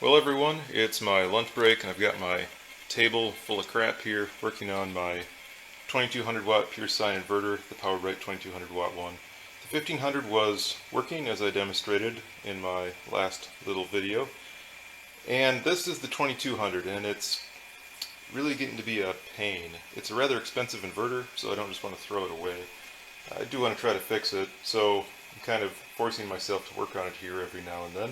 Well everyone, it's my lunch break and I've got my table full of crap here working on my 2200 watt pure sine inverter, the power bright 2200 watt one. The 1500 was working as I demonstrated in my last little video, and this is the 2200 and it's really getting to be a pain. It's a rather expensive inverter, so I don't just want to throw it away. I do want to try to fix it, so I'm kind of forcing myself to work on it here every now and then.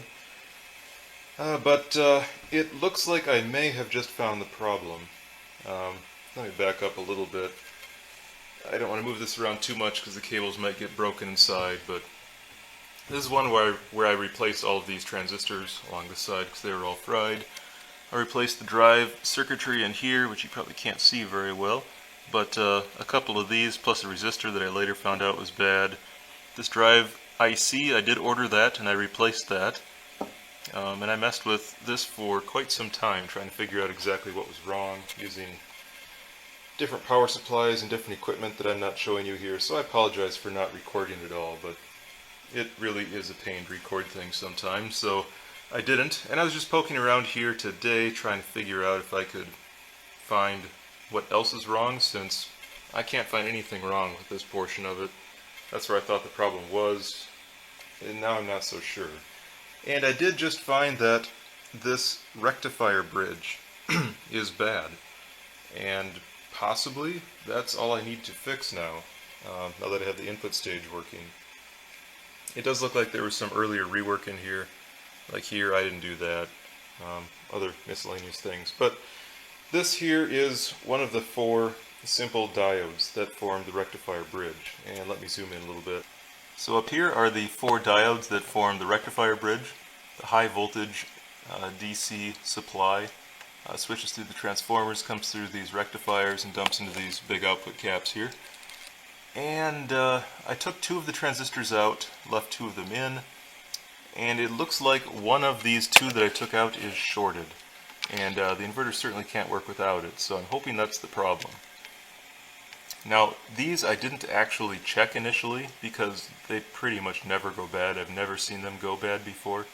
But it looks like I may have just found the problem. Let me back up a little bit. I don't want to move this around too much because the cables might get broken inside, but this is one where I replaced all of these transistors along the side because they were all fried. I replaced the drive circuitry in here, which you probably can't see very well, but a couple of these plus a resistor that I later found out was bad. This drive IC, I did order that and I replaced that. And I messed with this for quite some time, trying to figure out exactly what was wrong, using different power supplies and different equipment that I'm not showing you here, so I apologize for not recording it all, but it really is a pain to record things sometimes, so I didn't. And I was just poking around here today, trying to figure out if I could find what else is wrong, since I can't find anything wrong with this portion of it. That's where I thought the problem was, and now I'm not so sure. And I did just find that this rectifier bridge is bad, and possibly that's all I need to fix now, now that I have the input stage working. It does look like there was some earlier rework in here, like here I didn't do that, other miscellaneous things. But this here is one of the 4 simple diodes that form the rectifier bridge, and let me zoom in a little bit. So up here are the 4 diodes that form the rectifier bridge. The high voltage DC supply switches through the transformers, comes through these rectifiers and dumps into these big output caps here. And I took 2 of the transistors out, left 2 of them in, and it looks like one of these 2 that I took out is shorted. And the inverter certainly can't work without it, so I'm hoping that's the problem. Now, these I didn't actually check initially because they pretty much never go bad. I've never seen them go bad before.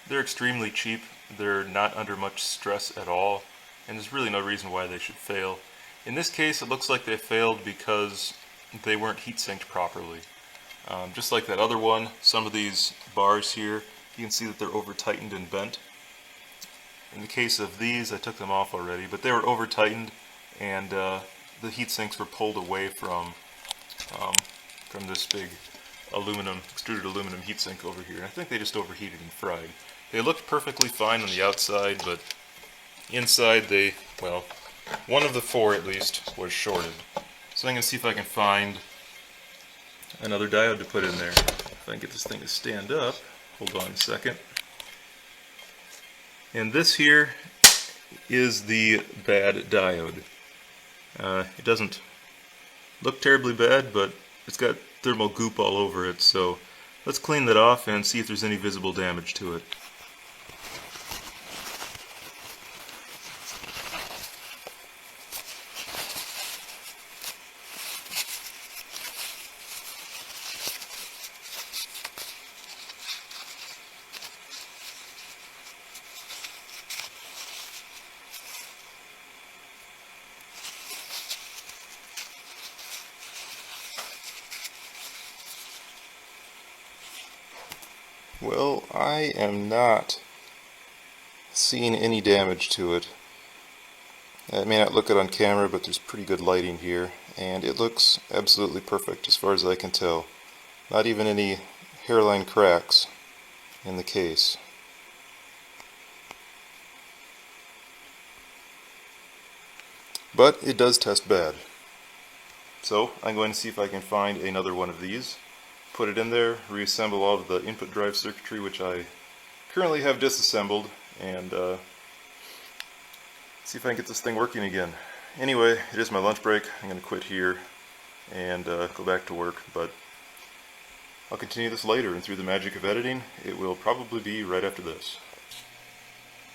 They're extremely cheap, they're not under much stress at all, and there's really no reason why they should fail. In this case, it looks like they failed because they weren't heat sinked properly. Just like that other one, some of these bars here, you can see that they're over tightened and bent. In the case of these, I took them off already, but they were over tightened, and the heat sinks were pulled away from this big extruded aluminum heatsink over here. I think they just overheated and fried. They looked perfectly fine on the outside, but inside well, one of the 4 at least was shorted. So I'm going to see if I can find another diode to put in there. If I can get this thing to stand up, hold on a second. And this here is the bad diode. It doesn't look terribly bad, but it's got thermal goop all over it, so let's clean that off and see if there's any visible damage to it. Well, I am not seeing any damage to it. It may not look it on camera, but there's pretty good lighting here, and it looks absolutely perfect as far as I can tell. Not even any hairline cracks in the case. But it does test bad. So I'm going to see if I can find another one of these, put it in there, reassemble all of the input drive circuitry, which I currently have disassembled, and see if I can get this thing working again. Anyway, it is my lunch break. I'm going to quit here and go back to work, but I'll continue this later, and through the magic of editing, it will probably be right after this.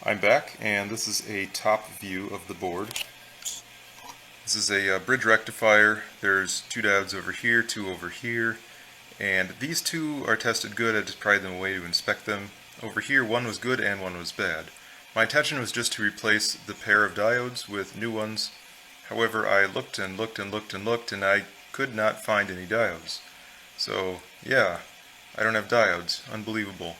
I'm back, and this is a top view of the board. This is a bridge rectifier. There's 2 diodes over here, 2 over here, and these 2 are tested good. I just pried them away to inspect them. Over here, 1 was good and 1 was bad. My intention was just to replace the pair of diodes with new ones. However, I looked and looked and looked and looked, and I could not find any diodes. So, yeah, I don't have diodes. Unbelievable.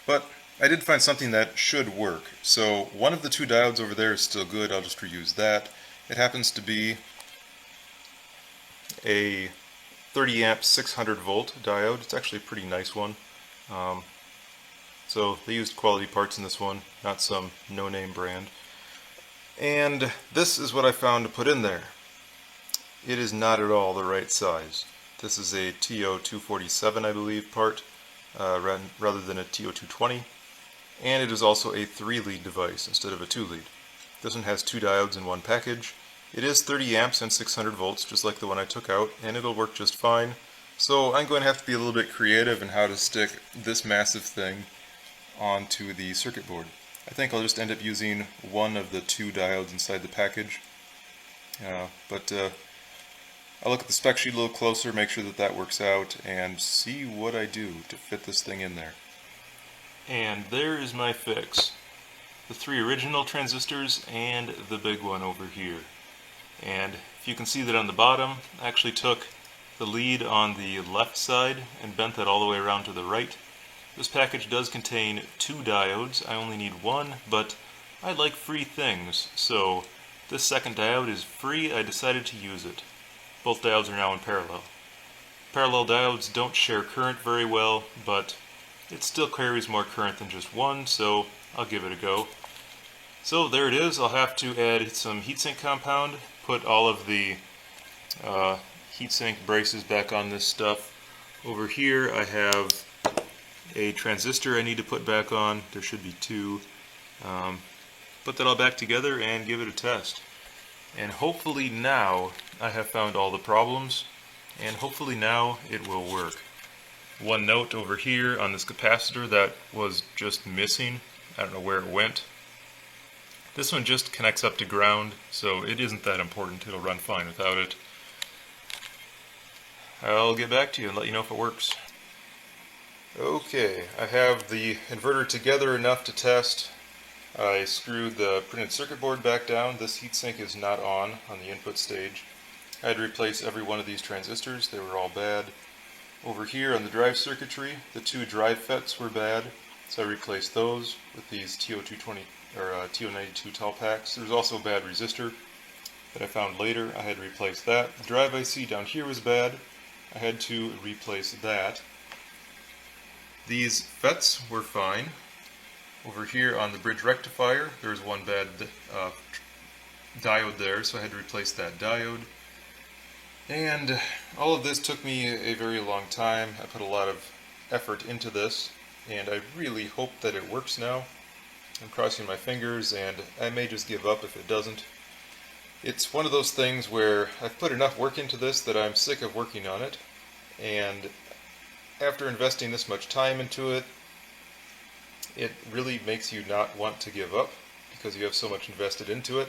But I did find something that should work. So, one of the two diodes over there is still good. I'll just reuse that. It happens to be a 30 amp 600 volt diode. It's actually a pretty nice one. So they used quality parts in this one, not some no-name brand. And this is what I found to put in there. It is not at all the right size. This is a TO247, I believe, part, rather than a TO220. And it is also a 3-lead device instead of a 2-lead. This one has two diodes in one package. It is 30 amps and 600 volts, just like the one I took out, and it'll work just fine. So I'm going to have to be a little bit creative in how to stick this massive thing onto the circuit board. I think I'll just end up using one of the two diodes inside the package. But I'll look at the spec sheet a little closer, make sure that that works out, and see what I do to fit this thing in there. And there is my fix. The three original transistors and the big one over here. And if you can see that on the bottom, I actually took the lead on the left side and bent that all the way around to the right. This package does contain two diodes. I only need one, but I like free things, so this second diode is free. I decided to use it. Both diodes are now in parallel. Parallel diodes don't share current very well, but it still carries more current than just one, so I'll give it a go. So there it is. I'll have to add some heatsink compound, put all of the heatsink braces back on this stuff. Over here I have a transistor I need to put back on. There should be two. Put that all back together and give it a test. And hopefully now I have found all the problems, and hopefully now it will work. One note over here on this capacitor that was just missing. I don't know where it went. This one just connects up to ground, so it isn't that important. It'll run fine without it. I'll get back to you and let you know if it works. Okay, I have the inverter together enough to test. I screwed the printed circuit board back down. This heatsink is not on the input stage. I had to replace every one of these transistors. They were all bad. Over here on the drive circuitry, the two drive FETs were bad, so I replaced those with these TO220 or TO92 tall packs. There's also a bad resistor that I found later. I had to replace that. The drive IC down here was bad. I had to replace that. These FETs were fine. Over here on the bridge rectifier, there was one bad diode there, so I had to replace that diode. And all of this took me a very long time. I put a lot of effort into this, and I really hope that it works now. I'm crossing my fingers, and I may just give up if it doesn't. It's one of those things where I've put enough work into this that I'm sick of working on it, and after investing this much time into it, it really makes you not want to give up because you have so much invested into it.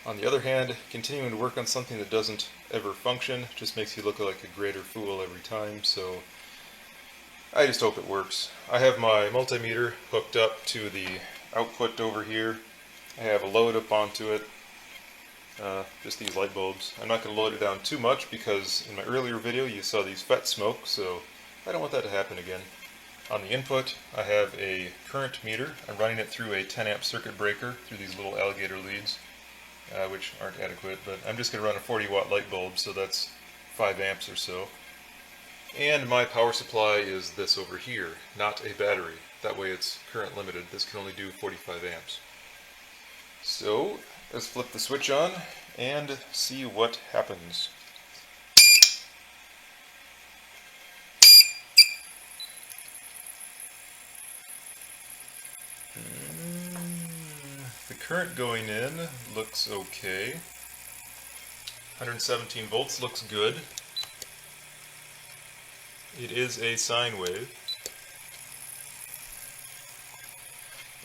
On the other hand, continuing to work on something that doesn't ever function just makes you look like a greater fool every time, so I just hope it works. I have my multimeter hooked up to the output over here. I have a load up onto it, just these light bulbs. I'm not going to load it down too much because in my earlier video you saw these FET smoke, so I don't want that to happen again. On the input, I have a current meter. I'm running it through a 10 amp circuit breaker through these little alligator leads, which aren't adequate, but I'm just going to run a 40 watt light bulb, so that's 5 amps or so. And my power supply is this over here, not a battery. That way it's current limited. This can only do 45 amps. So, let's flip the switch on and see what happens. The current going in looks okay. 117 volts looks good. It is a sine wave.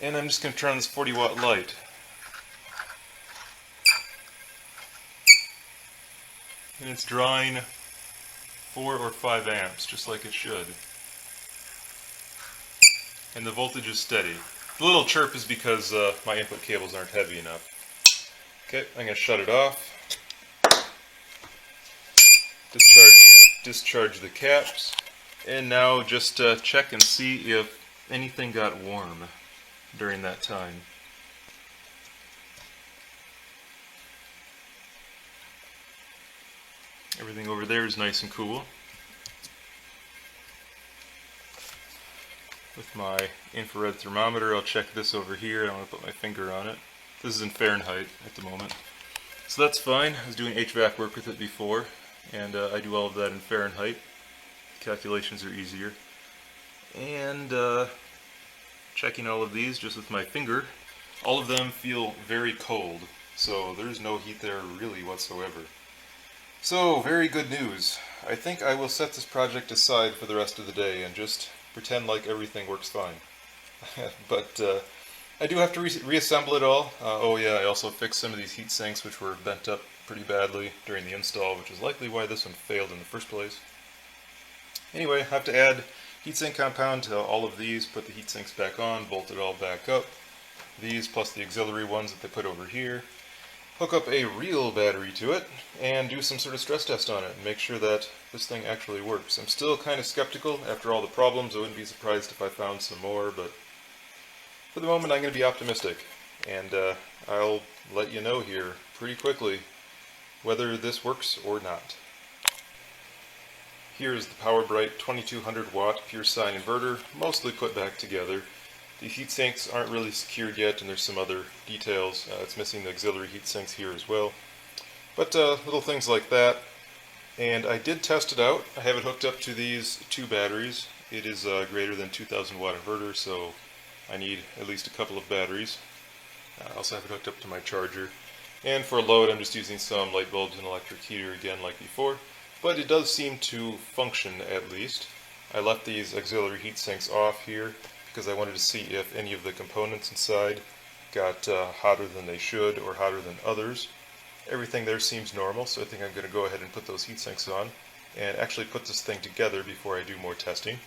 And I'm just going to turn on this 40 watt light. And it's drawing 4 or 5 amps, just like it should. And the voltage is steady. The little chirp is because my input cables aren't heavy enough. Okay, I'm going to shut it off. Discharge the caps. And now just check and see if anything got warm during that time. Everything over there is nice and cool. With my infrared thermometer, I'll check this over here. I want to put my finger on it. This is in Fahrenheit at the moment. So that's fine. I was doing HVAC work with it before, and I do all of that in Fahrenheit. Calculations are easier. And checking all of these just with my finger, all of them feel very cold, so there's no heat there really whatsoever. So, very good news. I think I will set this project aside for the rest of the day and just pretend like everything works fine. But I do have to reassemble it all. Oh yeah, I also fixed some of these heat sinks which were bent up pretty badly during the install, which is likely why this one failed in the first place. Anyway, I have to add heatsink compound to all of these, put the heat sinks back on, bolt it all back up. These plus the auxiliary ones that they put over here. Hook up a real battery to it and do some sort of stress test on it and make sure that this thing actually works. I'm still kind of skeptical after all the problems. I wouldn't be surprised if I found some more, but for the moment I'm going to be optimistic, and I'll let you know here pretty quickly whether this works or not. Here is the PowerBright 2200 watt pure sine inverter, mostly put back together. The heat sinks aren't really secured yet, and there's some other details. It's missing the auxiliary heat sinks here as well. But little things like that. And I did test it out. I have it hooked up to these two batteries. It is greater than 2000 watt inverter, so I need at least a couple of batteries. I also have it hooked up to my charger. And for load, I'm just using some light bulbs and electric heater again like before. But it does seem to function at least. I left these auxiliary heat sinks off here because I wanted to see if any of the components inside got hotter than they should or hotter than others. Everything there seems normal, so I think I'm going to go ahead and put those heat sinks on and actually put this thing together before I do more testing.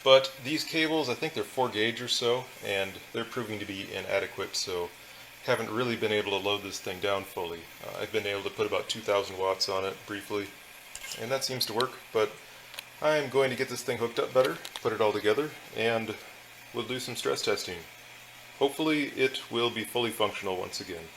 But these cables, I think they're 4 gauge or so, and they're proving to be inadequate, so haven't really been able to load this thing down fully. I've been able to put about 2000 watts on it briefly, and that seems to work, but I'm going to get this thing hooked up better, put it all together, and we'll do some stress testing. Hopefully it will be fully functional once again.